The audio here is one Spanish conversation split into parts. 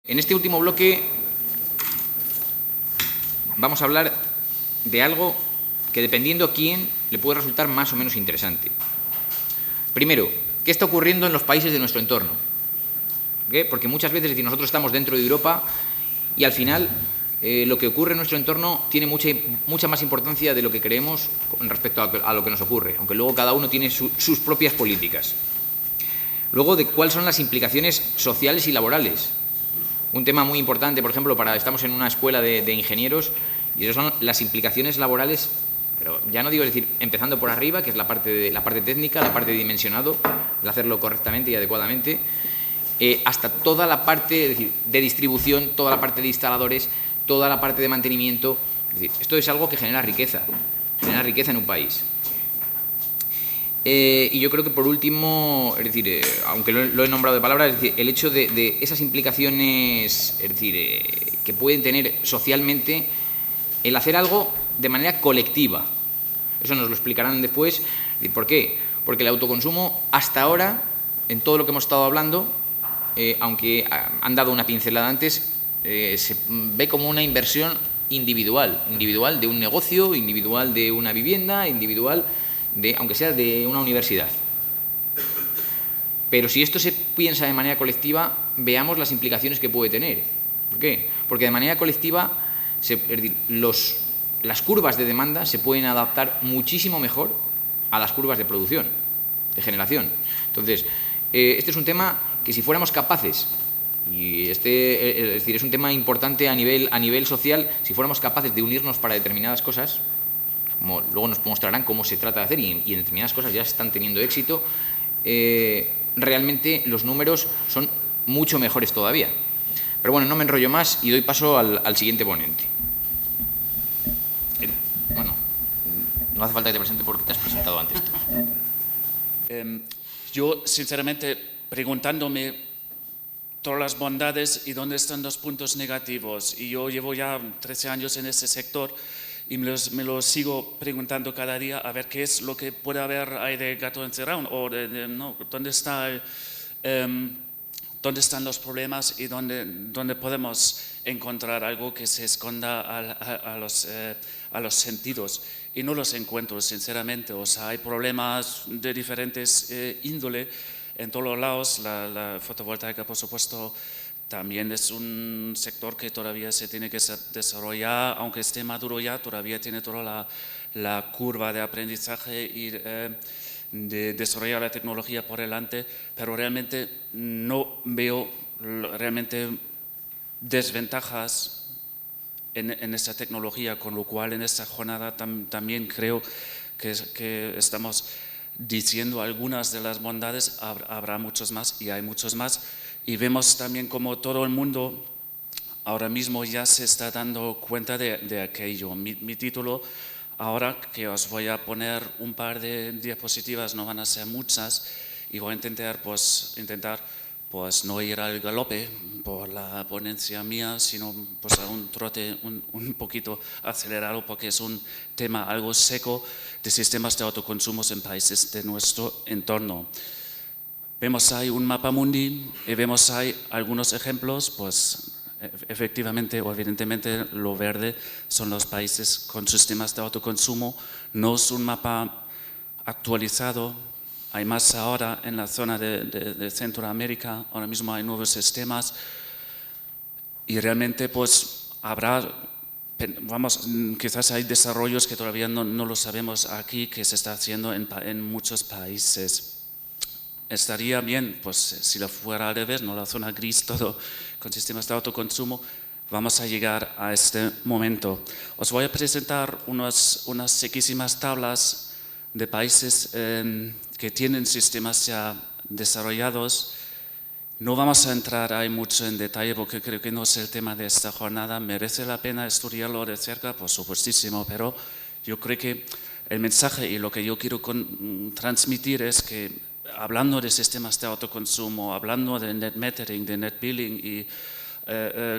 En este último bloque vamos a hablar de algo que, dependiendo a quién, le puede resultar más o menos interesante. Primero, ¿qué está ocurriendo en los países de nuestro entorno? ¿Qué? Porque muchas veces nosotros estamos dentro de Europa y al final lo que ocurre en nuestro entorno tiene mucha más importancia de lo que creemos con respecto a lo que nos ocurre, aunque luego cada uno tiene sus propias políticas. Luego, de cuáles son las implicaciones sociales y laborales. Un tema muy importante, por ejemplo, estamos en una escuela de ingenieros y esas son las implicaciones laborales, pero ya no digo, es decir, empezando por arriba, que es la parte técnica, la parte de dimensionado, el hacerlo correctamente y adecuadamente, hasta toda la parte, es decir, de distribución, toda la parte de instaladores, toda la parte de mantenimiento. Es decir, esto es algo que genera riqueza en un país. Y yo creo que, por último, es decir, aunque lo he nombrado de palabra, es decir, el hecho de esas implicaciones, es decir, que pueden tener socialmente el hacer algo de manera colectiva. Eso nos lo explicarán después. ¿Por qué? Porque el autoconsumo, hasta ahora, en todo lo que hemos estado hablando, aunque han dado una pincelada antes, se ve como una inversión individual de un negocio, individual de una vivienda, individual aunque sea de una universidad. Pero si esto se piensa de manera colectiva, veamos las implicaciones que puede tener. ¿Por qué? Porque de manera colectiva, es decir, las curvas de demanda se pueden adaptar muchísimo mejor a las curvas de producción, de generación. Entonces, este es un tema que, si fuéramos capaces, y es decir, es un tema importante a nivel social, si fuéramos capaces de unirnos para determinadas cosas, como luego nos mostrarán cómo se trata de hacer, y en determinadas cosas ya están teniendo éxito, realmente los números son mucho mejores todavía. Pero bueno, no me enrollo más y doy paso al siguiente ponente. Bueno, no hace falta que te presente porque te has presentado antes. Yo, sinceramente, preguntándome todas las bondades y dónde están los puntos negativos, y yo llevo ya 13 años en este sector, y me lo sigo preguntando cada día a ver qué es lo que puede haber ahí de gato encerrado, o no, dónde están los problemas y dónde podemos encontrar algo que se esconda a los sentidos. Y no los encuentro, sinceramente. O sea, hay problemas de diferentes índole en todos los lados. La fotovoltaica, por supuesto, también es un sector que todavía se tiene que desarrollar, aunque esté maduro ya, todavía tiene toda la curva de aprendizaje y de desarrollar la tecnología por delante, pero realmente no veo realmente desventajas en esta tecnología, con lo cual en esta jornada también creo que estamos diciendo algunas de las bondades. Habrá muchos más y hay muchos más. Y vemos también como todo el mundo ahora mismo ya se está dando cuenta de aquello. Mi título, ahora que os voy a poner un par de diapositivas, no van a ser muchas, y voy a intentar no ir al galope por la ponencia mía, sino pues a un trote un poquito acelerado, porque es un tema algo seco de sistemas de autoconsumos en países de nuestro entorno. Vemos ahí un mapa mundi y vemos ahí algunos ejemplos, pues efectivamente o evidentemente lo verde son los países con sistemas de autoconsumo. No es un mapa actualizado, hay más ahora en la zona de Centroamérica, ahora mismo hay nuevos sistemas y realmente pues quizás hay desarrollos que todavía no lo sabemos aquí, que se está haciendo en muchos países. Estaría bien, pues si lo fuera al revés, no la zona gris, todo con sistemas de autoconsumo. Vamos a llegar a este momento. Os voy a presentar unas sequísimas tablas de países que tienen sistemas ya desarrollados. No vamos a entrar ahí mucho en detalle porque creo que no es el tema de esta jornada. Merece la pena estudiarlo de cerca, por supuestísimo, pero yo creo que el mensaje y lo que yo quiero transmitir es que, hablando de sistemas de autoconsumo, hablando de net metering, de net billing y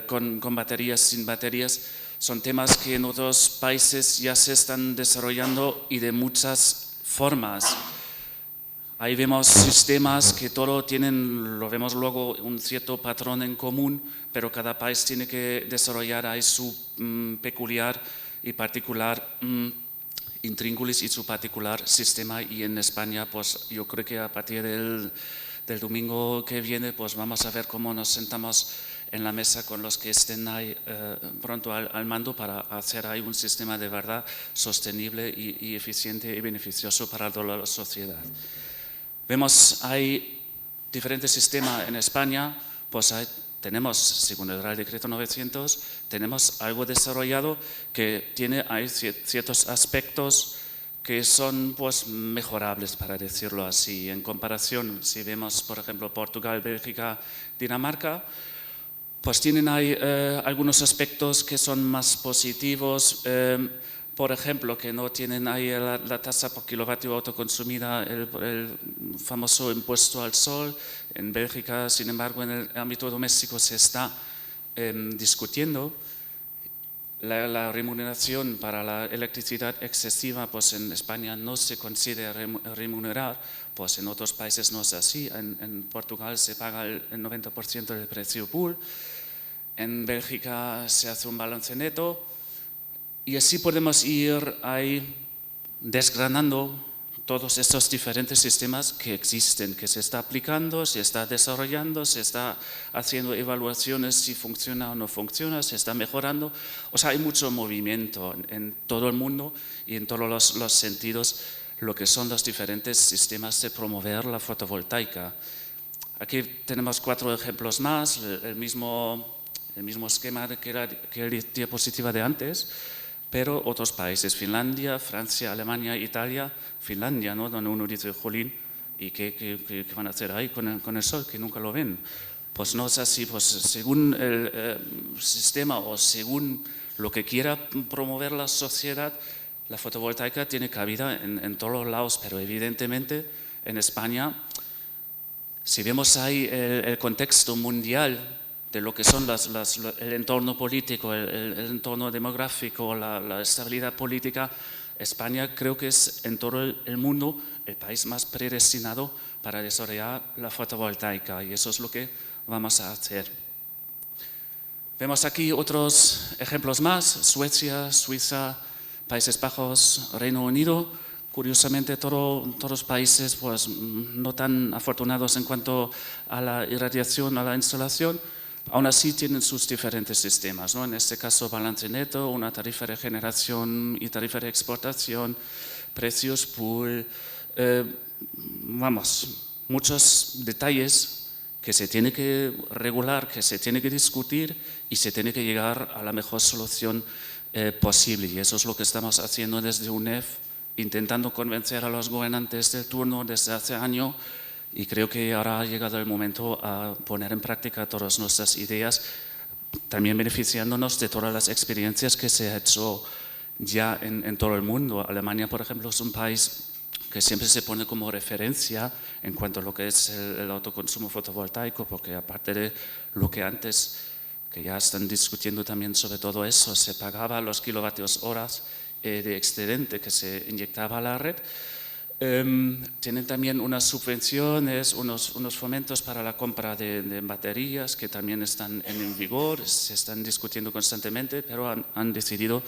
con baterías, sin baterías, son temas que en otros países ya se están desarrollando y de muchas formas. Ahí vemos sistemas que todo tienen, lo vemos luego, un cierto patrón en común, pero cada país tiene que desarrollar ahí su peculiar y particular intríngulis y su particular sistema. Y en España, pues yo creo que a partir del domingo que viene, pues vamos a ver cómo nos sentamos en la mesa con los que estén ahí pronto al mando para hacer ahí un sistema de verdad sostenible y eficiente y beneficioso para toda la sociedad. Vemos, hay diferentes sistemas en España, pues tenemos, según el Real Decreto 900, tenemos algo desarrollado que tiene hay ciertos aspectos que son pues mejorables, para decirlo así. En comparación, si vemos, por ejemplo, Portugal, Bélgica, Dinamarca, pues tienen ahí algunos aspectos que son más positivos. Por ejemplo, que no tienen ahí la tasa por kilovatio autoconsumida, el famoso impuesto al sol. En Bélgica, sin embargo, en el ámbito doméstico se está discutiendo. La remuneración para la electricidad excesiva, pues en España no se considera remunerar, pues en otros países no es así. En Portugal se paga el 90% del precio pool, en Bélgica se hace un balance neto. Y así podemos ir ahí desgranando todos estos diferentes sistemas que existen, que se está aplicando, se está desarrollando, se está haciendo evaluaciones si funciona o no funciona, se está mejorando. O sea, hay mucho movimiento en todo el mundo y en todos los sentidos, lo que son los diferentes sistemas de promover la fotovoltaica. Aquí tenemos 4 ejemplos más, el mismo esquema que la diapositiva de antes, pero otros países, Finlandia, Francia, Alemania, Italia. Finlandia, ¿no? Donde uno dice, jolín, ¿y qué van a hacer ahí con el sol? Que nunca lo ven. Pues no es así, pues según el sistema o según lo que quiera promover la sociedad, la fotovoltaica tiene cabida en todos los lados, pero evidentemente en España, si vemos ahí el contexto mundial de lo que son el entorno político, el entorno demográfico, la estabilidad política, España creo que es en todo el mundo el país más predestinado para desarrollar la fotovoltaica, y eso es lo que vamos a hacer. Vemos aquí otros ejemplos más: Suecia, Suiza, Países Bajos, Reino Unido. Curiosamente, todos los países pues, no tan afortunados en cuanto a la irradiación, a la instalación, aún así tienen sus diferentes sistemas, ¿no? En este caso, balance neto, una tarifa de generación y tarifa de exportación, precios pool, muchos detalles que se tiene que regular, que se tiene que discutir y se tiene que llegar a la mejor solución posible. Y eso es lo que estamos haciendo desde UNEF, intentando convencer a los gobernantes del turno desde hace años. Y creo que ahora ha llegado el momento a poner en práctica todas nuestras ideas, también beneficiándonos de todas las experiencias que se ha hecho ya en todo el mundo. Alemania, por ejemplo, es un país que siempre se pone como referencia en cuanto a lo que es el autoconsumo fotovoltaico, porque aparte de lo que antes, que ya están discutiendo también sobre todo eso, se pagaba los kilovatios horas de excedente que se inyectaba a la red. Tienen también unas subvenciones, unos fomentos para la compra de baterías que también están en vigor, se están discutiendo constantemente, pero han decidido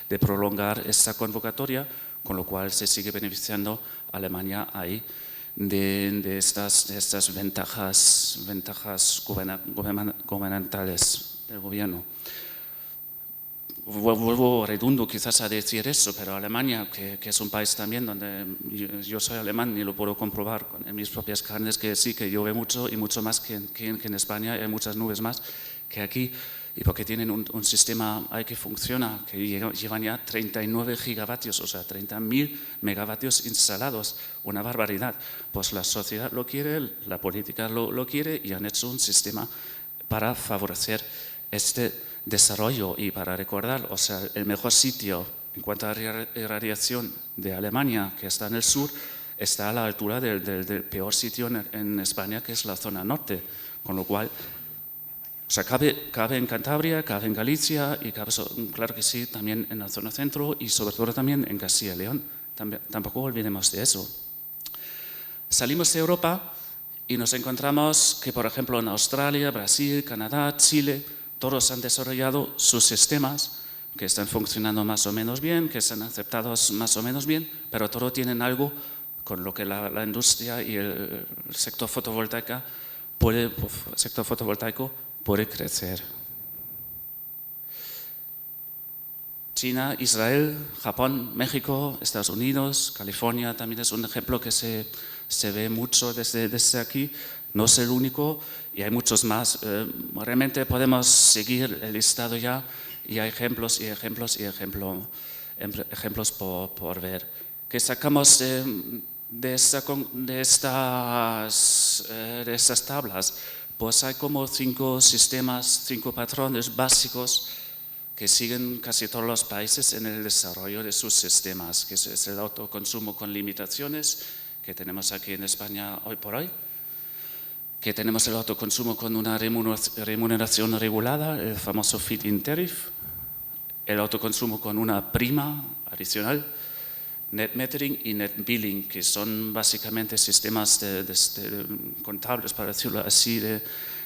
de prolongar esta convocatoria, con lo cual se sigue beneficiando a Alemania ahí de estas ventajas gubernamentales del gobierno. Vuelvo redundo quizás a decir eso, pero Alemania, que es un país también donde yo soy alemán y lo puedo comprobar en mis propias carnes, que sí, que llueve mucho y mucho más que en España, hay muchas nubes más que aquí, y porque tienen un sistema ahí que funciona, que llevan ya 39 gigavatios, o sea, 30.000 megavatios instalados, una barbaridad. Pues la sociedad lo quiere, la política lo quiere, y han hecho un sistema para favorecer este desarrollo. Y para recordar, o sea, el mejor sitio en cuanto a irradiación de Alemania, que está en el sur, está a la altura del peor sitio en España, que es la zona norte, con lo cual, o sea, cabe en Cantabria, cabe en Galicia y cabe, claro que sí, también en la zona centro y sobre todo también en Castilla y León. Tampoco olvidemos de eso. Salimos de Europa y nos encontramos que, por ejemplo, en Australia, Brasil, Canadá, Chile, todos han desarrollado sus sistemas que están funcionando más o menos bien, que están aceptados más o menos bien, pero todos tienen algo con lo que la industria y el sector fotovoltaico puede crecer. China, Israel, Japón, México, Estados Unidos, California también es un ejemplo que se ve mucho desde aquí. No es el único y hay muchos más. Realmente podemos seguir el listado ya y hay ejemplos y ejemplos y ejemplos por ver. ¿Qué sacamos de estas tablas? Pues hay como 5 sistemas, 5 patrones básicos que siguen casi todos los países en el desarrollo de sus sistemas, que es el autoconsumo con limitaciones, que tenemos aquí en España hoy por hoy, que tenemos el autoconsumo con una remuneración regulada, el famoso feed-in tariff, el autoconsumo con una prima adicional, net metering y net billing, que son básicamente sistemas contables, para decirlo así,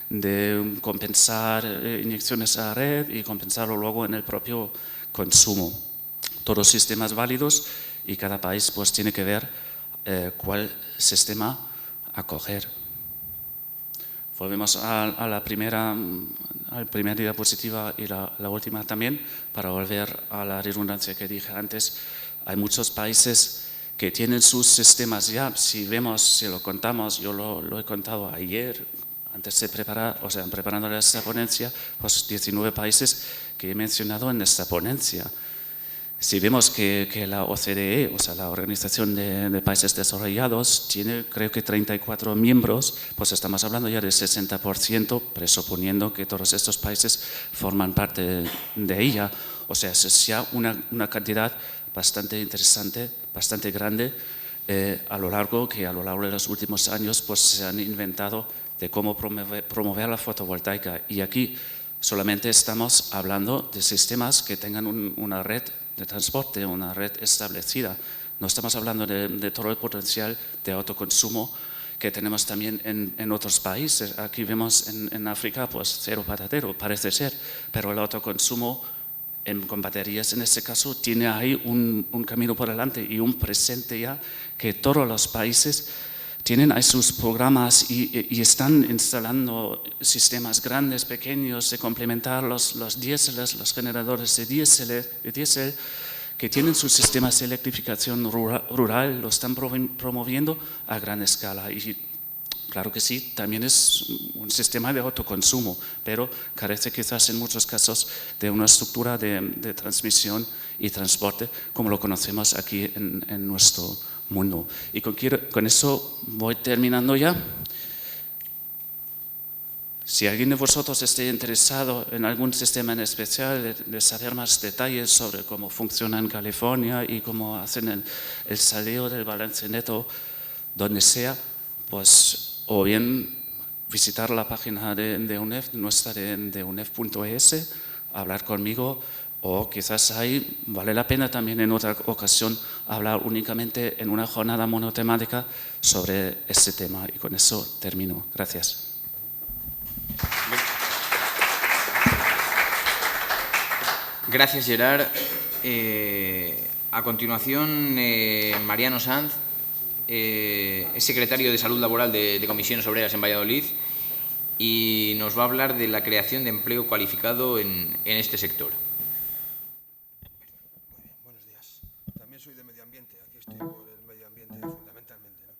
de compensar inyecciones a la red y compensarlo luego en el propio consumo. Todos sistemas válidos y cada país pues tiene que ver cuál sistema acoger. Volvemos a la primera diapositiva y la última también, para volver a la redundancia que dije antes. Hay muchos países que tienen sus sistemas ya. Si lo contamos, yo lo he contado ayer, antes de preparando esta ponencia, pues 19 países que he mencionado en esta ponencia. Si vemos que la OCDE, o sea, la Organización de Países Desarrollados, tiene creo que 34 miembros, pues estamos hablando ya del 60%, presuponiendo que todos estos países forman parte de ella. O sea, es ya una cantidad bastante interesante, bastante grande, a lo largo de los últimos años pues se han inventado de cómo promover la fotovoltaica. Y aquí solamente estamos hablando de sistemas que tengan una red de transporte, una red establecida. No estamos hablando de todo el potencial de autoconsumo que tenemos también en otros países. Aquí vemos en África, pues cero patatero, parece ser, pero el autoconsumo con baterías en este caso tiene ahí un camino por delante y un presente ya que todos los países tienen ahí sus programas y están instalando sistemas grandes, pequeños, de complementar los diéseles, los generadores de diésel, que tienen sus sistemas de electrificación rural, lo están promoviendo a gran escala. Y claro que sí, también es un sistema de autoconsumo, pero carece quizás en muchos casos de una estructura de transmisión y transporte como lo conocemos aquí en nuestro mundo. Y con eso voy terminando ya. Si alguien de vosotros esté interesado en algún sistema en especial, de saber más detalles sobre cómo funciona en California y cómo hacen el saleo del balance neto donde sea, pues o bien visitar la página de UNEF, nuestra de unef.es, hablar conmigo, o quizás ahí vale la pena también en otra ocasión hablar únicamente en una jornada monotemática sobre este tema. Y con eso termino. Gracias. Gracias, Gerard. A continuación, Mariano Sanz, es secretario de Salud Laboral de Comisiones Obreras en Valladolid y nos va a hablar de la creación de empleo cualificado en este sector. Buenos días. También soy de medio ambiente. Aquí estoy por el medio ambiente fundamentalmente, ¿no?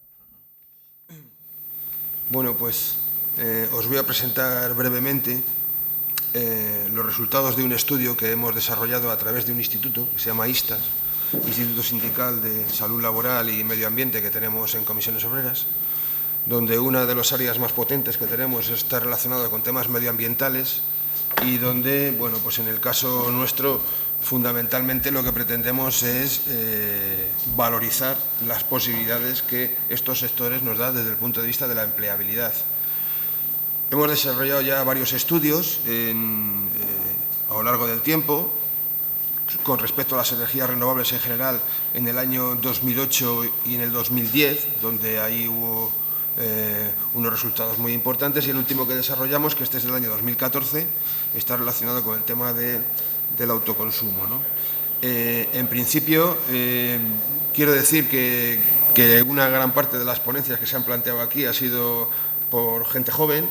Bueno, pues os voy a presentar brevemente los resultados de un estudio que hemos desarrollado a través de un instituto que se llama ISTAS, Instituto Sindical de Salud Laboral y Medio Ambiente, que tenemos en Comisiones Obreras, donde una de las áreas más potentes que tenemos está relacionada con temas medioambientales y donde, bueno, pues en el caso nuestro, fundamentalmente lo que pretendemos es valorizar las posibilidades que estos sectores nos dan desde el punto de vista de la empleabilidad. Hemos desarrollado ya varios estudios a lo largo del tiempo con respecto a las energías renovables en general en el año 2008 y en el 2010, donde ahí hubo unos resultados muy importantes, y el último que desarrollamos, que este es del año 2014, está relacionado con el tema del autoconsumo, ¿no? En principio, quiero decir que una gran parte de las ponencias que se han planteado aquí ha sido por gente joven.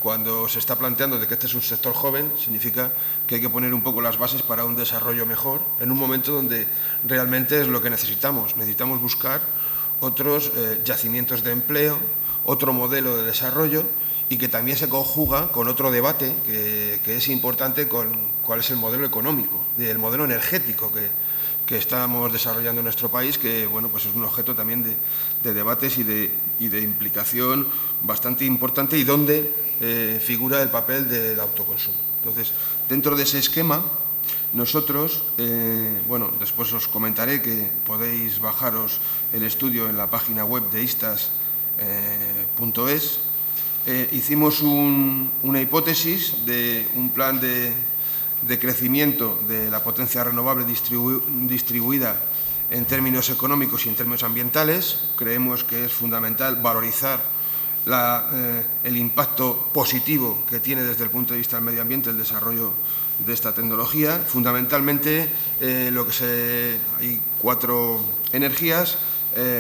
Cuando se está planteando de que este es un sector joven, significa que hay que poner un poco las bases para un desarrollo mejor, en un momento donde realmente es lo que necesitamos. Necesitamos buscar otros yacimientos de empleo, otro modelo de desarrollo, y que también se conjuga con otro debate que es importante, con cuál es el modelo económico, el modelo energético que estamos desarrollando en nuestro país, que bueno, pues es un objeto también de debates y de implicación bastante importante, y donde figura el papel del autoconsumo. Entonces, dentro de ese esquema, nosotros, bueno, después os comentaré que podéis bajaros el estudio en la página web de istas.es. Hicimos una hipótesis de un plan de crecimiento de la potencia renovable distribuida en términos económicos y en términos ambientales. Creemos que es fundamental valorizar el impacto positivo que tiene desde el punto de vista del medio ambiente el desarrollo de esta tecnología. Fundamentalmente, hay 4 energías: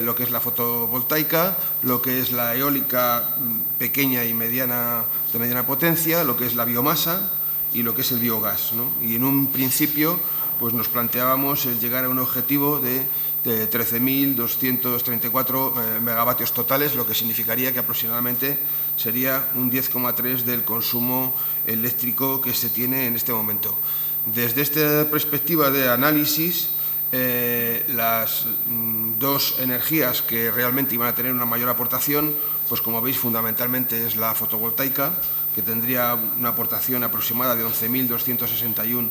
lo que es la fotovoltaica, lo que es la eólica pequeña y mediana, de mediana potencia, lo que es la biomasa y lo que es el biogás, ¿no? Y en un principio pues nos planteábamos llegar a un objetivo de 13.234 megavatios totales, lo que significaría que aproximadamente sería un 10,3 del consumo eléctrico que se tiene en este momento. Desde esta perspectiva de análisis, las 2 energías que realmente iban a tener una mayor aportación, pues como veis, fundamentalmente es la fotovoltaica, que tendría una aportación aproximada de 11.261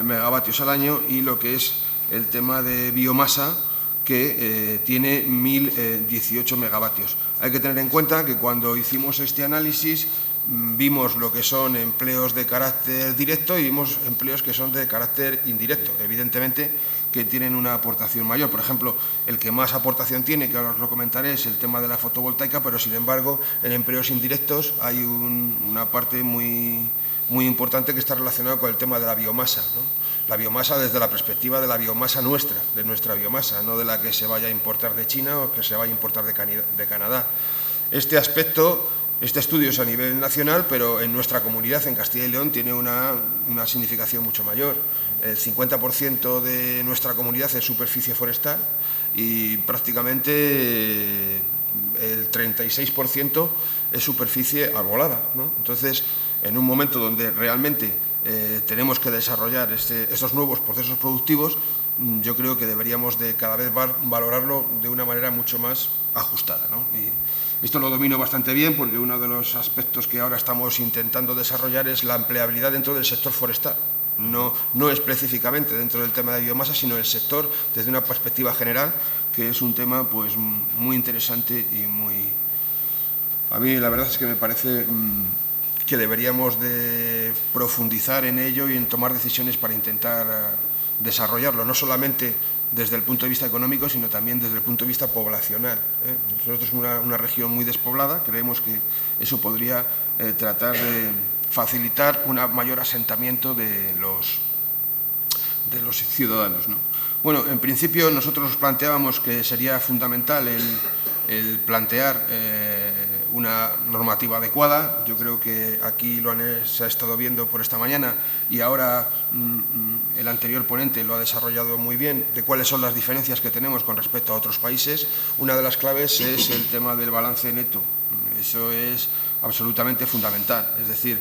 megavatios al año, y lo que es el tema de biomasa, que tiene 1.018 megavatios. Hay que tener en cuenta que cuando hicimos este análisis vimos lo que son empleos de carácter directo y vimos empleos que son de carácter indirecto, evidentemente que tienen una aportación mayor. Por ejemplo, el que más aportación tiene, que ahora os lo comentaré, es el tema de la fotovoltaica, pero sin embargo en empleos indirectos hay una parte muy importante que está relacionada con el tema de la biomasa, ¿no? La biomasa desde la perspectiva de la biomasa nuestra, de nuestra biomasa, no de la que se vaya a importar de China o que se vaya a importar de Canadá. Este aspecto, este estudio es a nivel nacional, pero en nuestra comunidad, en Castilla y León, tiene una significación mucho mayor. El 50% de nuestra comunidad es superficie forestal y prácticamente el 36% es superficie arbolada, ¿no? Entonces, en un momento donde realmente tenemos que desarrollar estos nuevos procesos productivos, yo creo que deberíamos de cada vez valorarlo de una manera mucho más ajustada, ¿no? Y esto lo domino bastante bien, porque uno de los aspectos que ahora estamos intentando desarrollar es la empleabilidad dentro del sector forestal. No específicamente dentro del tema de biomasa, sino el sector desde una perspectiva general, que es un tema pues muy interesante y muy... A mí la verdad es que me parece que deberíamos de profundizar en ello y en tomar decisiones para intentar desarrollarlo, no solamente desde el punto de vista económico, sino también desde el punto de vista poblacional, ¿eh? Nosotros somos una región muy despoblada, creemos que eso podría tratar de facilitar un mayor asentamiento de los ciudadanos, ¿no? Bueno, en principio nosotros nos planteábamos que sería fundamental el plantear una normativa adecuada. Yo creo que aquí se ha estado viendo por esta mañana, y ahora el anterior ponente lo ha desarrollado muy bien, de cuáles son las diferencias que tenemos con respecto a otros países. Una de las claves es el tema del balance neto. Eso es absolutamente fundamental. Es decir,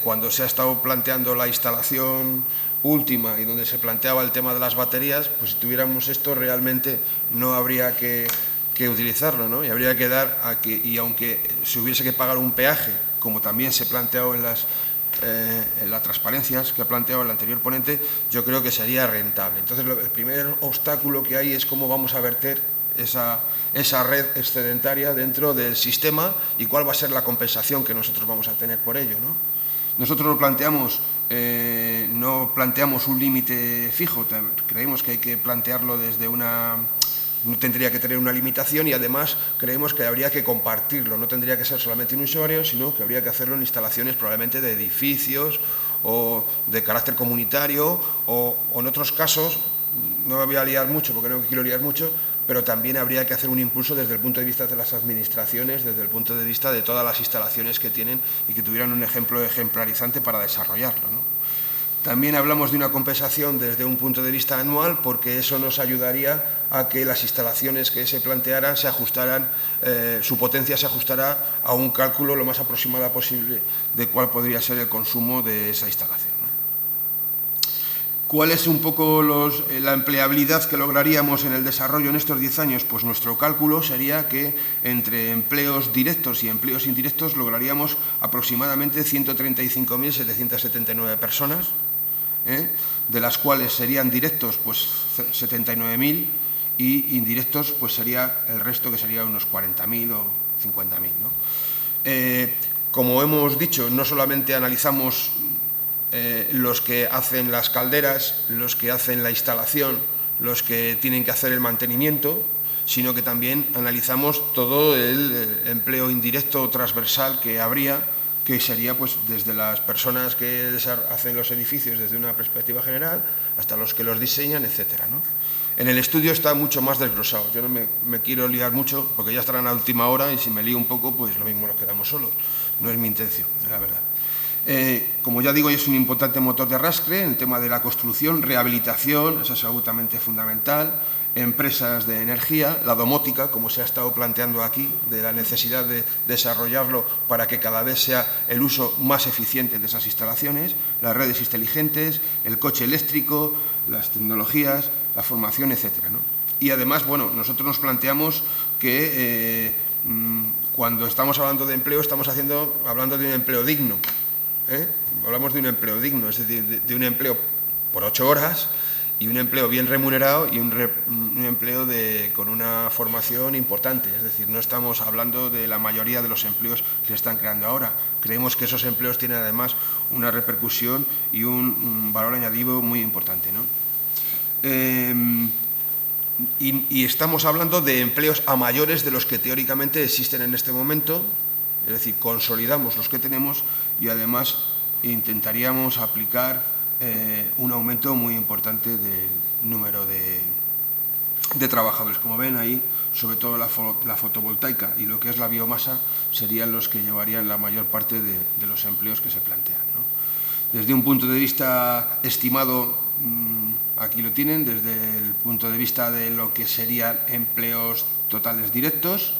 cuando se ha estado planteando la instalación última y donde se planteaba el tema de las baterías, pues si tuviéramos esto realmente no habría que utilizarlo, ¿no? Y habría que dar y aunque se hubiese que pagar un peaje, como también se ha planteado en las transparencias que ha planteado el anterior ponente, yo creo que sería rentable. Entonces, el primer obstáculo que hay es cómo vamos a verter esa red excedentaria dentro del sistema y cuál va a ser la compensación que nosotros vamos a tener por ello, ¿no? Nosotros lo planteamos no planteamos un límite fijo, creemos que hay que plantearlo desde una... No tendría que tener una limitación y además creemos que habría que compartirlo, no tendría que ser solamente un usuario, sino que habría que hacerlo en instalaciones probablemente de edificios o de carácter comunitario o en otros casos, no me voy a liar mucho porque no quiero liar mucho, pero también habría que hacer un impulso desde el punto de vista de las administraciones, desde el punto de vista de todas las instalaciones que tienen y que tuvieran un ejemplo ejemplarizante para desarrollarlo, ¿no? También hablamos de una compensación desde un punto de vista anual porque eso nos ayudaría a que las instalaciones que se plantearan se ajustaran, su potencia se ajustará a un cálculo lo más aproximado posible de cuál podría ser el consumo de esa instalación, ¿no? ¿Cuál es un poco la empleabilidad que lograríamos en el desarrollo en estos 10 años? Pues nuestro cálculo sería que entre empleos directos y empleos indirectos lograríamos aproximadamente 135.779 personas, de las cuales serían directos pues 79.000 y indirectos pues sería el resto, que sería unos 40.000 o 50.000, ¿no? Como hemos dicho, no solamente analizamos los que hacen las calderas, los que hacen la instalación, los que tienen que hacer el mantenimiento, sino que también analizamos todo el empleo indirecto transversal que habría, que sería pues desde las personas que hacen los edificios desde una perspectiva general hasta los que los diseñan, etcétera, ¿no? En el estudio está mucho más desglosado. Yo no me quiero liar mucho porque ya estarán a última hora y si me lío un poco pues lo mismo nos quedamos solos. No es mi intención, la verdad. Como ya digo, es un importante motor de arrastre en el tema de la construcción, rehabilitación, eso es absolutamente fundamental, empresas de energía, la domótica, como se ha estado planteando aquí, de la necesidad de desarrollarlo para que cada vez sea el uso más eficiente de esas instalaciones, las redes inteligentes, el coche eléctrico, las tecnologías, la formación, etcétera, ¿no? Y además, bueno, nosotros nos planteamos que cuando estamos hablando de empleo, estamos hablando de un empleo digno. Hablamos de un empleo digno, es decir, de un empleo por 8 horas y un empleo bien remunerado y un empleo con una formación importante. Es decir, no estamos hablando de la mayoría de los empleos que se están creando ahora. Creemos que esos empleos tienen además una repercusión y un valor añadido muy importante, ¿no? Y estamos hablando de empleos a mayores de los que teóricamente existen en este momento. Es decir, consolidamos los que tenemos y además intentaríamos aplicar un aumento muy importante del número de trabajadores. Como ven ahí, sobre todo la fotovoltaica y lo que es la biomasa serían los que llevarían la mayor parte de los empleos que se plantean, ¿no? Desde un punto de vista estimado, aquí lo tienen, desde el punto de vista de lo que serían empleos totales directos.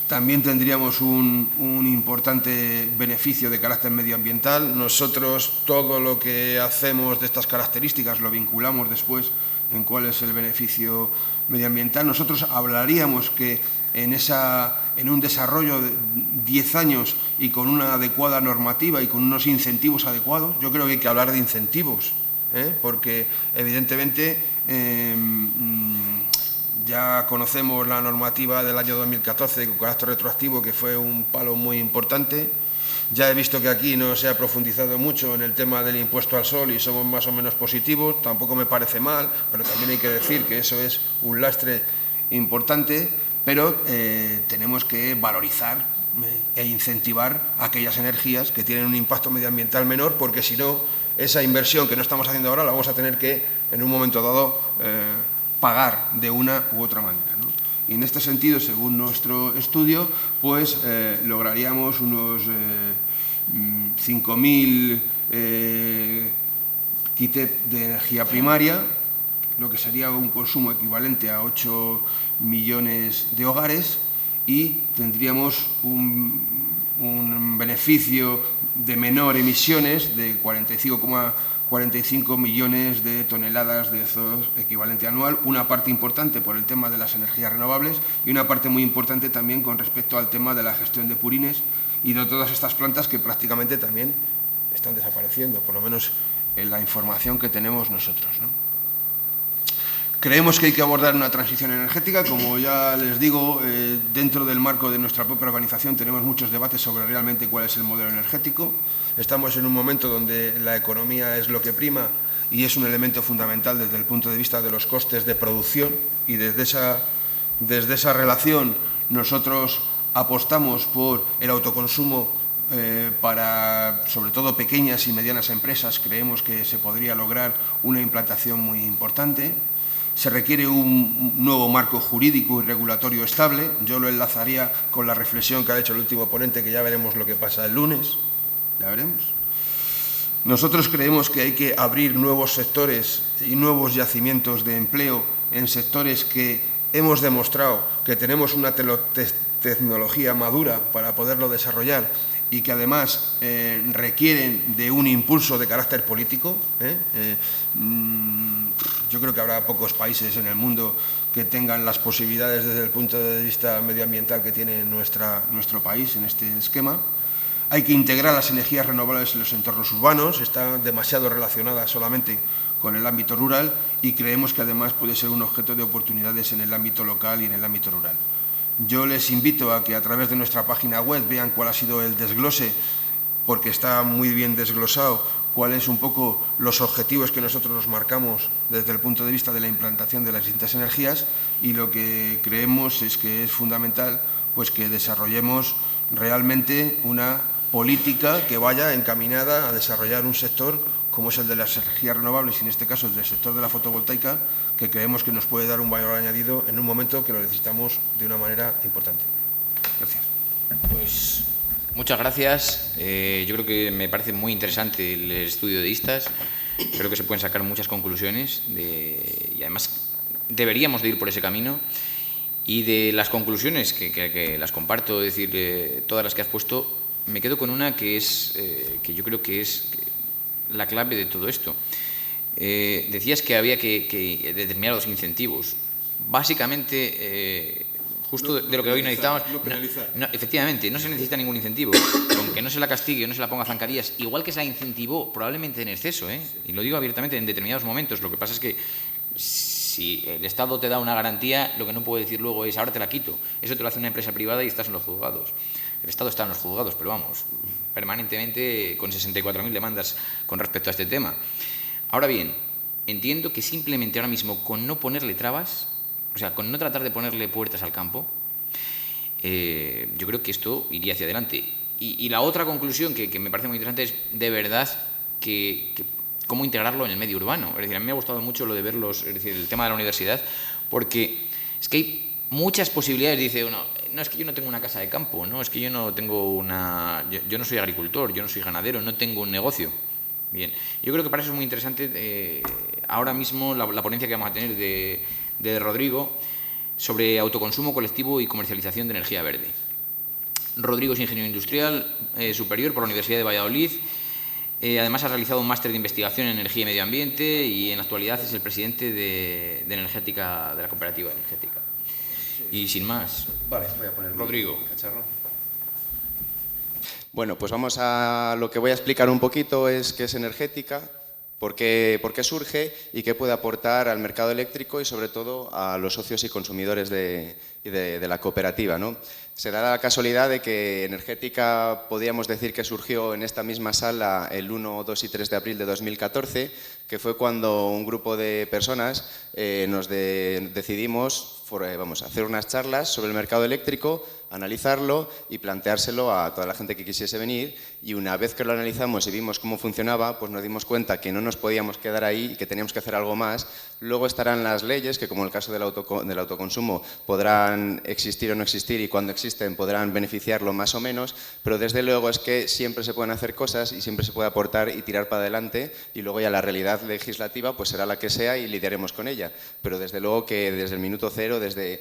También tendríamos un importante beneficio de carácter medioambiental. Nosotros todo lo que hacemos de estas características lo vinculamos después en cuál es el beneficio medioambiental. Nosotros hablaríamos que en un desarrollo de 10 años y con una adecuada normativa y con unos incentivos adecuados, yo creo que hay que hablar de incentivos, porque evidentemente ya conocemos la normativa del año 2014 con carácter retroactivo, que fue un palo muy importante. Ya he visto que aquí no se ha profundizado mucho en el tema del impuesto al sol y somos más o menos positivos, tampoco me parece mal, pero también hay que decir que eso es un lastre importante, pero tenemos que valorizar e incentivar aquellas energías que tienen un impacto medioambiental menor, porque si no, esa inversión que no estamos haciendo ahora la vamos a tener que, en un momento dado, pagar de una u otra manera, ¿no? Y en este sentido, según nuestro estudio, pues lograríamos unos 5.000 kit de energía primaria, lo que sería un consumo equivalente a 8 millones de hogares, y tendríamos un beneficio de menor emisiones de 45 millones de toneladas de CO2 equivalente anual, una parte importante por el tema de las energías renovables y una parte muy importante también con respecto al tema de la gestión de purines y de todas estas plantas que prácticamente también están desapareciendo, por lo menos en la información que tenemos nosotros, ¿no? Creemos que hay que abordar una transición energética. Como ya les digo, dentro del marco de nuestra propia organización tenemos muchos debates sobre realmente cuál es el modelo energético. Estamos en un momento donde la economía es lo que prima y es un elemento fundamental desde el punto de vista de los costes de producción, y desde esa relación nosotros apostamos por el autoconsumo para, sobre todo, pequeñas y medianas empresas. Creemos que se podría lograr una implantación muy importante. Se requiere un nuevo marco jurídico y regulatorio estable. Yo lo enlazaría con la reflexión que ha hecho el último ponente, que ya veremos lo que pasa el lunes. Ya veremos. Nosotros creemos que hay que abrir nuevos sectores y nuevos yacimientos de empleo en sectores que hemos demostrado que tenemos una tecnología madura para poderlo desarrollar y que además requieren de un impulso de carácter político. Yo creo que habrá pocos países en el mundo que tengan las posibilidades desde el punto de vista medioambiental que tiene nuestro país en este esquema. Hay que integrar las energías renovables en los entornos urbanos. Está demasiado relacionada solamente con el ámbito rural, y creemos que además puede ser un objeto de oportunidades en el ámbito local y en el ámbito rural. Yo les invito a que a través de nuestra página web vean cuál ha sido el desglose, porque está muy bien desglosado cuáles un poco los objetivos que nosotros nos marcamos desde el punto de vista de la implantación de las distintas energías, y lo que creemos es que es fundamental pues que desarrollemos realmente una política que vaya encaminada a desarrollar un sector como es el de las energías renovables, y en este caso el del sector de la fotovoltaica, que creemos que nos puede dar un valor añadido en un momento que lo necesitamos de una manera importante. Gracias. Pues muchas gracias. Yo creo que me parece muy interesante el estudio de ISTAS. Creo que se pueden sacar muchas conclusiones y además deberíamos de ir por ese camino. Y de las conclusiones, que las comparto, es decir, todas las que has puesto, me quedo con una que yo creo que es la clave de todo esto. Decías que había que determinar los incentivos. Básicamente, justo de lo que hoy necesitamos. No, efectivamente, no se necesita ningún incentivo. Con que no se la castigue, no se la ponga zancadillas, igual que se la incentivó, probablemente en exceso, y lo digo abiertamente, en determinados momentos. Lo que pasa es que si el Estado te da una garantía, lo que no puede decir luego es ahora te la quito. Eso te lo hace una empresa privada y estás en los juzgados. El Estado está en los juzgados, pero vamos, permanentemente con 64.000 demandas con respecto a este tema. Ahora bien, entiendo que simplemente ahora mismo con no ponerle trabas, o sea, con no tratar de ponerle puertas al campo, yo creo que esto iría hacia adelante. Y la otra conclusión que me parece muy interesante es, de verdad, cómo integrarlo en el medio urbano. Es decir, a mí me ha gustado mucho lo de verlos, es decir, el tema de la universidad, porque es que hay muchas posibilidades. Dice uno, no, es que yo no tengo una casa de campo, no, es que yo no tengo yo no soy agricultor, yo no soy ganadero, no tengo un negocio. Bien, yo creo que para eso es muy interesante ahora mismo la ponencia que vamos a tener de Rodrigo sobre autoconsumo colectivo y comercialización de energía verde. Rodrigo es ingeniero industrial superior por la Universidad de Valladolid. Además ha realizado un máster de investigación en energía y medio ambiente, y en la actualidad es el presidente de energética, de la cooperativa energética. Y sin más, vale, voy a poner Rodrigo. Cacharro. Bueno, pues vamos a lo que voy a explicar un poquito es qué es energética, por qué surge y qué puede aportar al mercado eléctrico y sobre todo a los socios y consumidores de la cooperativa, ¿no? Se da la casualidad de que energética podríamos decir que surgió en esta misma sala el 1, 2 y 3 de abril de 2014, que fue cuando un grupo de personas decidimos hacer unas charlas sobre el mercado eléctrico, analizarlo y planteárselo a toda la gente que quisiese venir, y una vez que lo analizamos y vimos cómo funcionaba, pues nos dimos cuenta que no nos podíamos quedar ahí y que teníamos que hacer algo más. Luego estarán las leyes que, como en el caso del autoconsumo, podrán existir o no existir, y cuando existen podrán beneficiarlo más o menos, pero desde luego es que siempre se pueden hacer cosas y siempre se puede aportar y tirar para adelante, y luego ya la realidad legislativa pues será la que sea y lidiaremos con ella, pero desde luego que desde el minuto cero, desde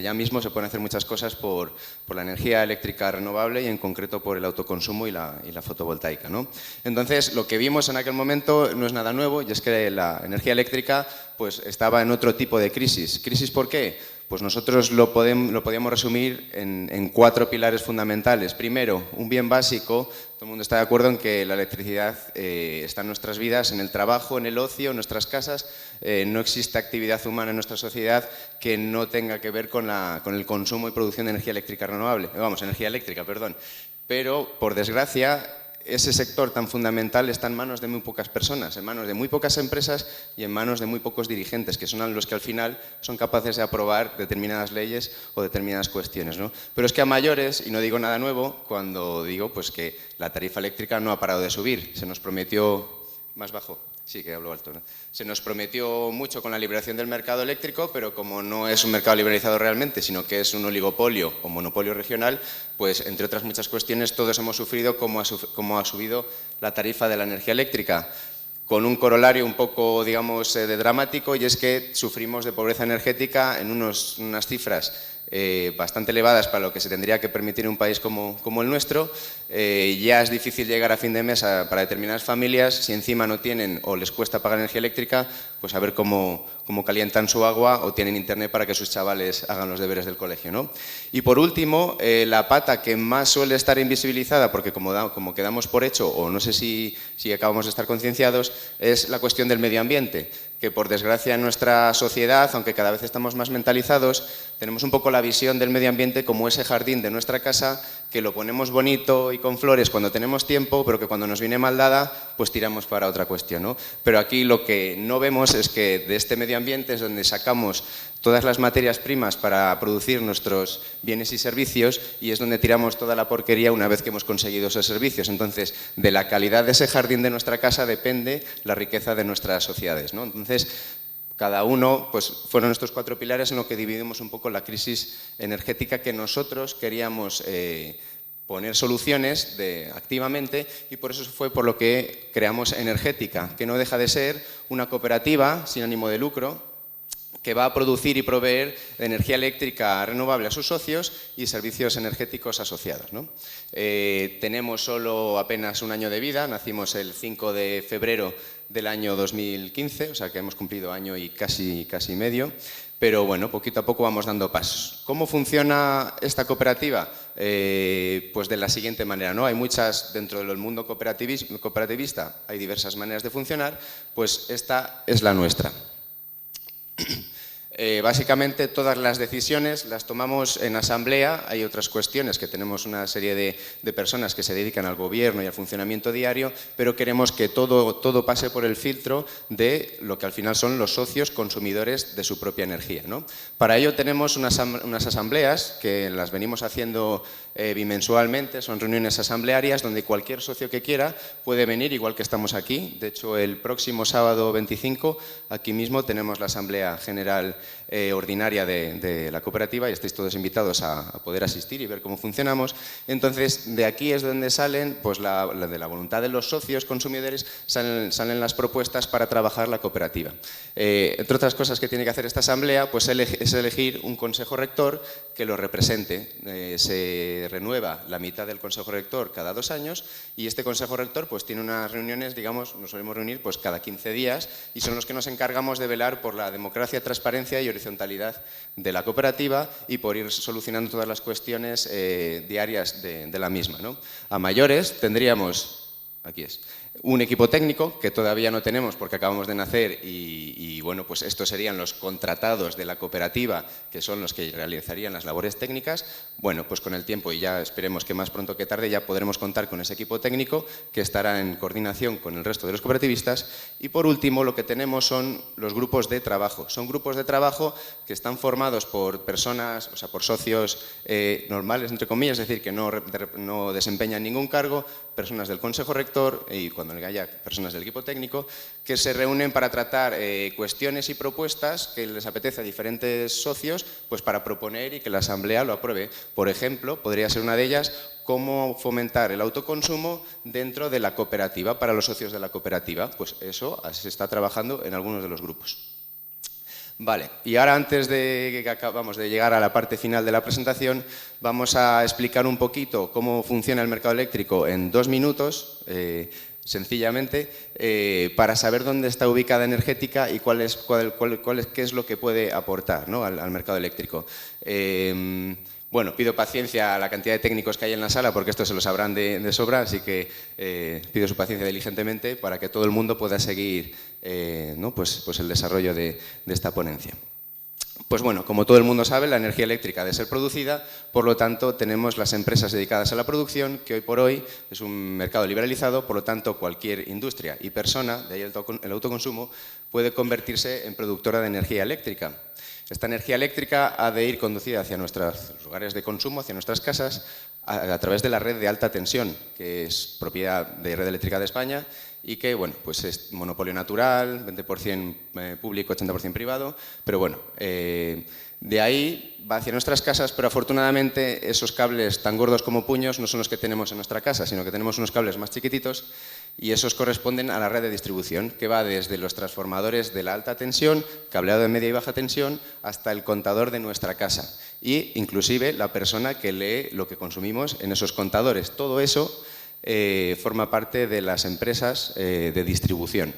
ya mismo se pueden hacer muchas cosas por la energía eléctrica renovable y en concreto por el autoconsumo y la fotovoltaica, ¿no? Entonces, lo que vimos en aquel momento no es nada nuevo, y es que la energía eléctrica pues estaba en otro tipo de crisis. ¿Crisis por qué? Pues nosotros lo podíamos resumir en 4 pilares fundamentales. Primero, un bien básico. Todo el mundo está de acuerdo en que la electricidad está en nuestras vidas, en el trabajo, en el ocio, en nuestras casas. No existe actividad humana en nuestra sociedad que no tenga que ver con el consumo y producción de energía eléctrica renovable. Energía eléctrica, perdón. Pero, por desgracia, ese sector tan fundamental está en manos de muy pocas personas, en manos de muy pocas empresas y en manos de muy pocos dirigentes, que son los que al final son capaces de aprobar determinadas leyes o determinadas cuestiones, ¿no? Pero es que a mayores, y no digo nada nuevo, cuando digo pues, que la tarifa eléctrica no ha parado de subir. Se nos prometió… ¿Más bajo? Sí, que hablo alto, ¿no? Se nos prometió mucho con la liberación del mercado eléctrico, pero como no es un mercado liberalizado realmente, sino que es un oligopolio o monopolio regional, pues entre otras muchas cuestiones todos hemos sufrido cómo ha subido la tarifa de la energía eléctrica, con un corolario un poco, digamos, de dramático, y es que sufrimos de pobreza energética en unas cifras bastante elevadas para lo que se tendría que permitir en un país como el nuestro. Ya es difícil llegar a fin de mes para determinadas familias. Si encima no tienen o les cuesta pagar energía eléctrica, pues a ver cómo calientan su agua o tienen internet para que sus chavales hagan los deberes del colegio, ¿no? Y por último, la pata que más suele estar invisibilizada, porque como quedamos por hecho, o no sé si acabamos de estar concienciados, es la cuestión del medio ambiente, que por desgracia en nuestra sociedad, aunque cada vez estamos más mentalizados, tenemos un poco la visión del medio ambiente como ese jardín de nuestra casa que lo ponemos bonito y con flores cuando tenemos tiempo, pero que cuando nos viene mal dada, pues tiramos para otra cuestión, ¿no? Pero aquí lo que no vemos es que de este medio ambiente es donde sacamos todas las materias primas para producir nuestros bienes y servicios, y es donde tiramos toda la porquería una vez que hemos conseguido esos servicios. Entonces, de la calidad de ese jardín de nuestra casa depende la riqueza de nuestras sociedades, ¿no? Entonces, cada uno, pues fueron estos 4 pilares en lo que dividimos un poco la crisis energética que nosotros queríamos poner soluciones activamente, y por eso fue por lo que creamos Energética, que no deja de ser una cooperativa sin ánimo de lucro que va a producir y proveer de energía eléctrica renovable a sus socios y servicios energéticos asociados, ¿no? Tenemos solo apenas un año de vida, nacimos el 5 de febrero del año 2015, o sea que hemos cumplido año y casi medio, pero bueno, poquito a poco vamos dando pasos. ¿Cómo funciona esta cooperativa? Pues de la siguiente manera, ¿no? Hay muchas, dentro del mundo cooperativista, hay diversas maneras de funcionar, pues esta es la nuestra. Básicamente todas las decisiones las tomamos en asamblea. Hay otras cuestiones que tenemos una serie de personas que se dedican al gobierno y al funcionamiento diario, pero queremos que todo pase por el filtro de lo que al final son los socios consumidores de su propia energía, ¿no? Para ello tenemos unas asambleas que las venimos haciendo bimensualmente, son reuniones asamblearias donde cualquier socio que quiera puede venir, igual que estamos aquí. De hecho, el próximo sábado 25, aquí mismo tenemos la Asamblea General ordinaria de la cooperativa, y estáis todos invitados a poder asistir y ver cómo funcionamos. Entonces, de aquí es donde salen, pues de la voluntad de los socios consumidores, salen las propuestas para trabajar la cooperativa. Entre otras cosas que tiene que hacer esta asamblea, pues es elegir un consejo rector que lo represente. Se renueva la mitad del consejo rector cada 2 años, y este consejo rector pues tiene unas reuniones, digamos, nos solemos reunir pues cada 15 días, y son los que nos encargamos de velar por la democracia, transparencia y horizontalidad de la cooperativa, y por ir solucionando todas las cuestiones diarias de la misma, ¿no? A mayores tendríamos, aquí es, un equipo técnico que todavía no tenemos porque acabamos de nacer, y bueno, pues estos serían los contratados de la cooperativa, que son los que realizarían las labores técnicas. Bueno, pues con el tiempo, y ya esperemos que más pronto que tarde, ya podremos contar con ese equipo técnico que estará en coordinación con el resto de los cooperativistas. Y por último, lo que tenemos son los grupos de trabajo. Son grupos de trabajo que están formados por personas, o sea, por socios normales, entre comillas, es decir, que no desempeñan ningún cargo, personas del consejo rector y cuando haya personas del equipo técnico, que se reúnen para tratar cuestiones y propuestas que les apetece a diferentes socios, pues para proponer y que la asamblea lo apruebe. Por ejemplo, podría ser una de ellas cómo fomentar el autoconsumo dentro de la cooperativa para los socios de la cooperativa. Pues eso se está trabajando en algunos de los grupos. Vale, y ahora antes de que acabamos de llegar a la parte final de la presentación, vamos a explicar un poquito cómo funciona el mercado eléctrico en 2 minutos. sencillamente, para saber dónde está ubicada Energética y qué es lo que puede aportar, ¿no?, al mercado eléctrico. Bueno, pido paciencia a la cantidad de técnicos que hay en la sala, porque esto se lo sabrán de sobra, así que pido su paciencia diligentemente para que todo el mundo pueda seguir ¿no?, pues el desarrollo de esta ponencia. Pues bueno, como todo el mundo sabe, la energía eléctrica ha de ser producida, por lo tanto tenemos las empresas dedicadas a la producción, que hoy por hoy es un mercado liberalizado, por lo tanto cualquier industria y persona, de ahí el autoconsumo, puede convertirse en productora de energía eléctrica. Esta energía eléctrica ha de ir conducida hacia nuestros lugares de consumo, hacia nuestras casas, a través de la red de alta tensión, que es propiedad de Red Eléctrica de España y que, bueno, pues es monopolio natural, 20% público, 80% privado, pero bueno, de ahí va hacia nuestras casas, pero afortunadamente esos cables tan gordos como puños no son los que tenemos en nuestra casa, sino que tenemos unos cables más chiquititos y esos corresponden a la red de distribución, que va desde los transformadores de la alta tensión, cableado de media y baja tensión, hasta el contador de nuestra casa y inclusive la persona que lee lo que consumimos en esos contadores. Todo eso forma parte de las empresas de distribución.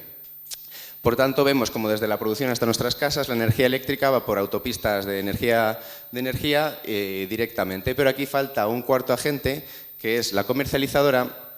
Por tanto, vemos como desde la producción hasta nuestras casas la energía eléctrica va por autopistas de energía directamente, pero aquí falta un cuarto agente, que es la comercializadora,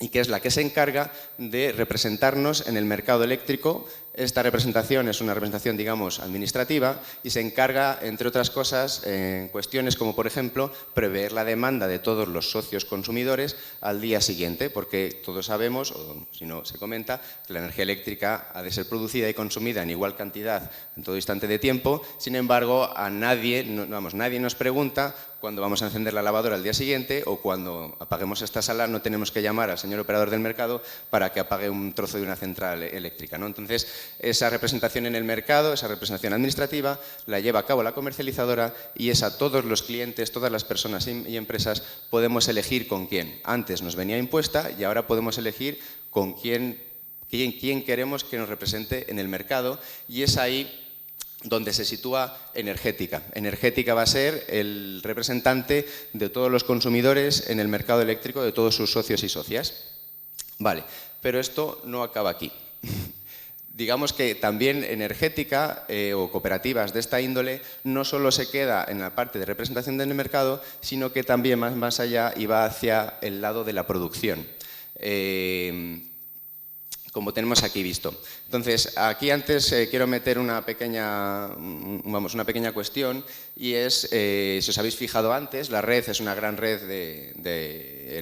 y que es la que se encarga de representarnos en el mercado eléctrico. Esta representación es una representación, digamos, administrativa y se encarga, entre otras cosas, en cuestiones como, por ejemplo, prever la demanda de todos los socios consumidores al día siguiente, porque todos sabemos, o si no se comenta, que la energía eléctrica ha de ser producida y consumida en igual cantidad en todo instante de tiempo. Sin embargo, a nadie nos pregunta cuando vamos a encender la lavadora al día siguiente o cuando apaguemos esta sala no tenemos que llamar al señor operador del mercado para que apague un trozo de una central eléctrica, ¿no? Entonces, esa representación en el mercado, esa representación administrativa, la lleva a cabo la comercializadora y es a todos los clientes, todas las personas y empresas podemos elegir con quién. Antes nos venía impuesta y ahora podemos elegir con quién queremos que nos represente en el mercado y es ahí donde se sitúa Energética. Energética va a ser el representante de todos los consumidores en el mercado eléctrico, de todos sus socios y socias. Vale, pero esto no acaba aquí. Digamos que también Energética o cooperativas de esta índole no solo se queda en la parte de representación del mercado, sino que también más allá y va hacia el lado de la producción. Como tenemos aquí visto. Entonces, aquí antes quiero meter una pequeña cuestión y es, si os habéis fijado antes, la red es una gran red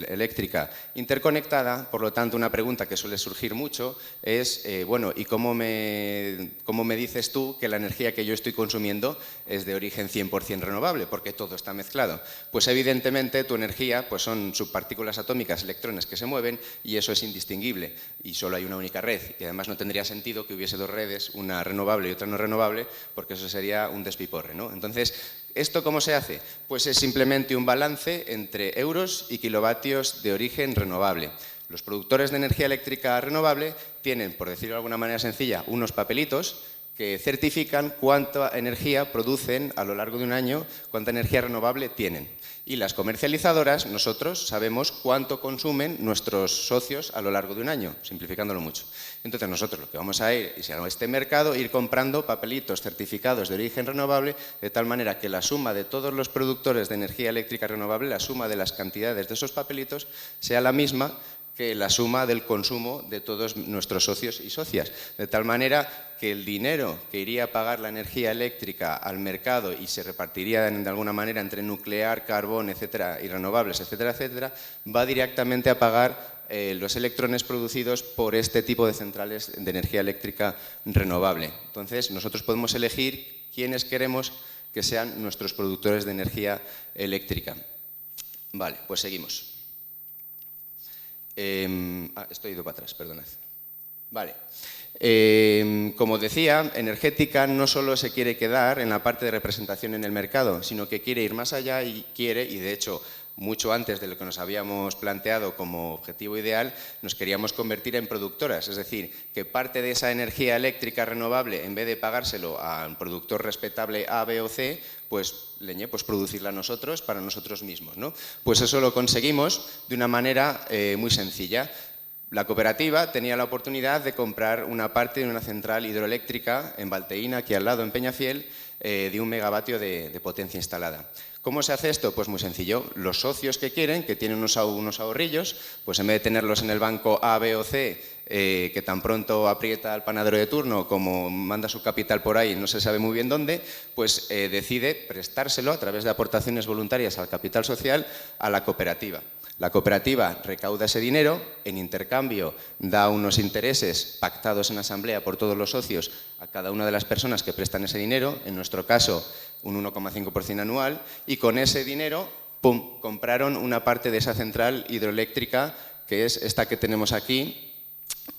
eléctrica interconectada, por lo tanto, una pregunta que suele surgir mucho es, bueno, ¿y cómo me dices tú que la energía que yo estoy consumiendo es de origen 100% renovable? Porque todo está mezclado. Pues evidentemente tu energía pues son subpartículas atómicas, electrones que se mueven y eso es indistinguible y solo hay una única red y además no tendría sentido que hubiese dos redes, una renovable y otra no renovable, porque eso sería un despiporre, ¿no? Entonces, ¿esto cómo se hace? Pues es simplemente un balance entre euros y kilovatios de origen renovable. Los productores de energía eléctrica renovable tienen, por decirlo de alguna manera sencilla, unos papelitos que certifican cuánta energía producen a lo largo de un año, cuánta energía renovable tienen. Y las comercializadoras, nosotros sabemos cuánto consumen nuestros socios a lo largo de un año, simplificándolo mucho. Entonces nosotros lo que vamos a ir, a este mercado, ir comprando papelitos certificados de origen renovable, de tal manera que la suma de todos los productores de energía eléctrica renovable, la suma de las cantidades de esos papelitos, sea la misma que la suma del consumo de todos nuestros socios y socias, de tal manera que el dinero que iría a pagar la energía eléctrica al mercado y se repartiría de alguna manera entre nuclear, carbón, etcétera, y renovables, etcétera, etcétera, va directamente a pagar los electrones producidos por este tipo de centrales de energía eléctrica renovable. Entonces, nosotros podemos elegir quiénes queremos que sean nuestros productores de energía eléctrica. Vale, pues seguimos. Estoy ido para atrás, perdonad. Vale. Como decía, Energética no solo se quiere quedar en la parte de representación en el mercado, sino que quiere ir más allá y de hecho, mucho antes de lo que nos habíamos planteado como objetivo ideal, nos queríamos convertir en productoras, es decir, que parte de esa energía eléctrica renovable, en vez de pagárselo a un productor respetable A, B o C, pues producirla nosotros para nosotros mismos, ¿no? Pues eso lo conseguimos de una manera muy sencilla. La cooperativa tenía la oportunidad de comprar una parte de una central hidroeléctrica en Valteína, aquí al lado, en Peñafiel, de 1 megavatio de potencia instalada. ¿Cómo se hace esto? Pues muy sencillo. Los socios que quieren, que tienen unos ahorrillos, pues en vez de tenerlos en el banco A, B o C, que tan pronto aprieta al panadero de turno como manda su capital por ahí, no se sabe muy bien dónde, pues decide prestárselo a través de aportaciones voluntarias al capital social a la cooperativa. La cooperativa recauda ese dinero, en intercambio da unos intereses pactados en asamblea por todos los socios a cada una de las personas que prestan ese dinero, en nuestro caso un 1,5% anual, y con ese dinero, ¡pum!, compraron una parte de esa central hidroeléctrica, que es esta que tenemos aquí.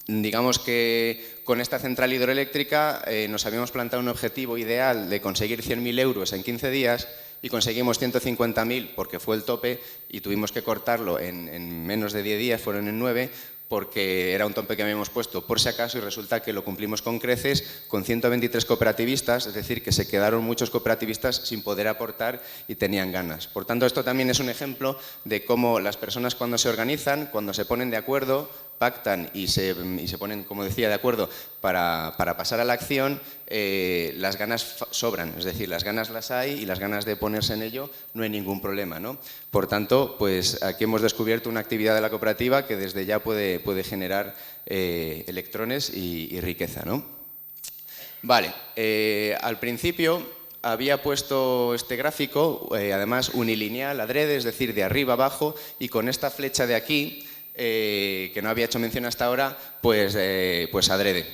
Digamos que con esta central hidroeléctrica nos habíamos planteado un objetivo ideal de conseguir 100.000 euros en 15 días y conseguimos 150.000 porque fue el tope y tuvimos que cortarlo en menos de 10 días, fueron en 9, porque era un tope que habíamos puesto por si acaso y resulta que lo cumplimos con creces, con 123 cooperativistas, es decir, que se quedaron muchos cooperativistas sin poder aportar y tenían ganas. Por tanto, esto también es un ejemplo de cómo las personas cuando se organizan, cuando se ponen de acuerdo, pactan y se ponen, como decía, de acuerdo para pasar a la acción, las ganas sobran, es decir, las ganas las hay y las ganas de ponerse en ello no hay ningún problema, ¿no? Por tanto, pues aquí hemos descubierto una actividad de la cooperativa que desde ya puede generar electrones y riqueza, ¿no? Vale, al principio había puesto este gráfico, además unilineal, adrede, es decir, de arriba abajo, y con esta flecha de aquí, que no había hecho mención hasta ahora, pues adrede.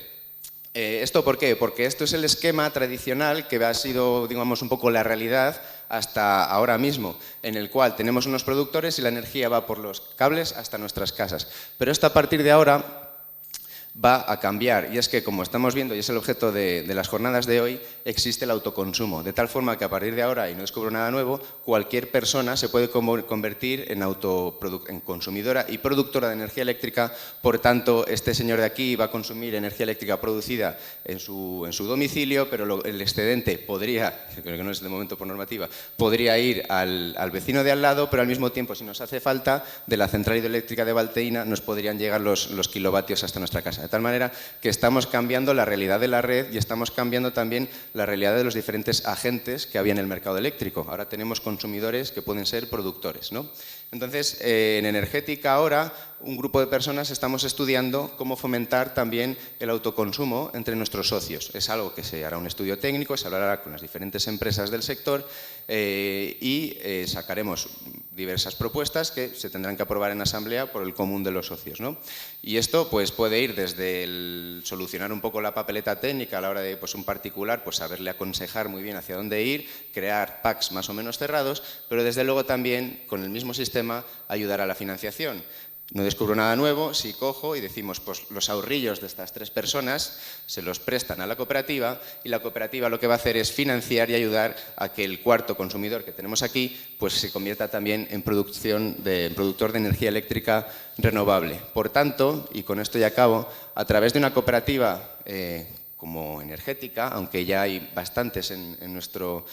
¿Esto por qué? Porque esto es el esquema tradicional que ha sido, digamos, un poco la realidad hasta ahora mismo, en el cual tenemos unos productores y la energía va por los cables hasta nuestras casas. Pero esto a partir de ahora va a cambiar, y es que, como estamos viendo, y es el objeto de las jornadas de hoy, existe el autoconsumo, de tal forma que a partir de ahora, y no descubro nada nuevo, cualquier persona se puede convertir en consumidora y productora de energía eléctrica. Por tanto, este señor de aquí va a consumir energía eléctrica producida en su domicilio, pero el excedente podría, creo que no es de momento por normativa, podría ir al vecino de al lado, pero al mismo tiempo, si nos hace falta, de la central hidroeléctrica de Valteína nos podrían llegar los kilovatios hasta nuestra casa. De tal manera que estamos cambiando la realidad de la red y estamos cambiando también la realidad de los diferentes agentes que había en el mercado eléctrico. Ahora tenemos consumidores que pueden ser productores, ¿no? Entonces, en energética ahora, un grupo de personas estamos estudiando cómo fomentar también el autoconsumo entre nuestros socios. Es algo que se hará un estudio técnico, se hablará con las diferentes empresas del sector y sacaremos diversas propuestas que se tendrán que aprobar en asamblea por el común de los socios, ¿no? Y esto pues, puede ir desde el solucionar un poco la papeleta técnica a la hora de un particular, pues saberle aconsejar muy bien hacia dónde ir, crear packs más o menos cerrados, pero desde luego también con el mismo sistema ayudar a la financiación. No descubro nada nuevo si cojo y decimos, pues los ahorrillos de estas 3 personas se los prestan a la cooperativa y la cooperativa lo que va a hacer es financiar y ayudar a que el cuarto consumidor que tenemos aquí pues se convierta también en productor de energía eléctrica renovable. Por tanto, y con esto ya acabo, a través de una cooperativa como energética, aunque ya hay bastantes en nuestro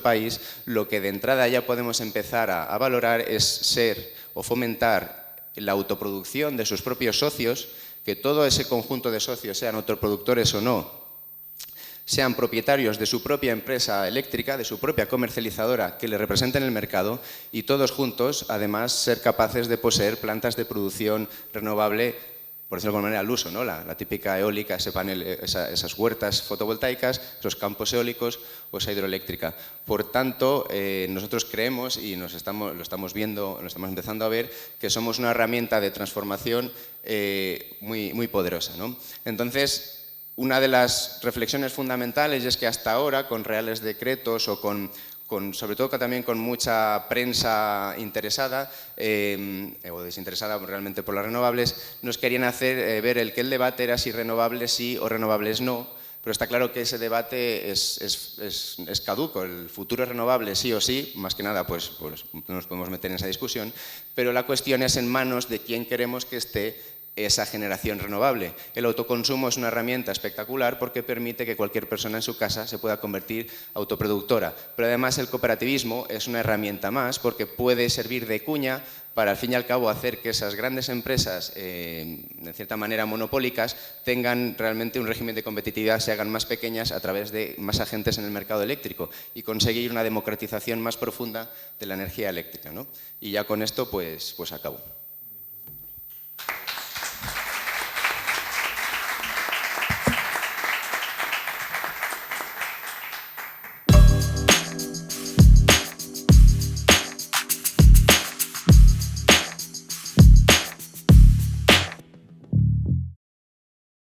país, lo que de entrada ya podemos empezar a valorar es ser o fomentar la autoproducción de sus propios socios, que todo ese conjunto de socios, sean autoproductores o no, sean propietarios de su propia empresa eléctrica, de su propia comercializadora que le represente en el mercado y todos juntos, además, ser capaces de poseer plantas de producción renovable, por decirlo de alguna manera, al uso, ¿no? La típica eólica, ese panel, esas huertas fotovoltaicas, esos campos eólicos o esa hidroeléctrica. Por tanto, nosotros creemos, y lo estamos viendo, lo estamos empezando a ver, que somos una herramienta de transformación muy poderosa, ¿no? Entonces, una de las reflexiones fundamentales es que hasta ahora, con reales decretos o sobre todo también con mucha prensa interesada o desinteresada realmente por las renovables, nos querían hacer ver que el debate era si renovables sí o renovables no, pero está claro que ese debate es caduco. El futuro es renovable sí o sí, más que nada pues no nos podemos meter en esa discusión, pero la cuestión es en manos de quién queremos que esté esa generación renovable. El autoconsumo es una herramienta espectacular porque permite que cualquier persona en su casa se pueda convertir autoproductora. Pero además el cooperativismo es una herramienta más porque puede servir de cuña para, al fin y al cabo, hacer que esas grandes empresas, de cierta manera monopólicas, tengan realmente un régimen de competitividad, se hagan más pequeñas a través de más agentes en el mercado eléctrico y conseguir una democratización más profunda de la energía eléctrica, ¿no? Y ya con esto, pues acabo.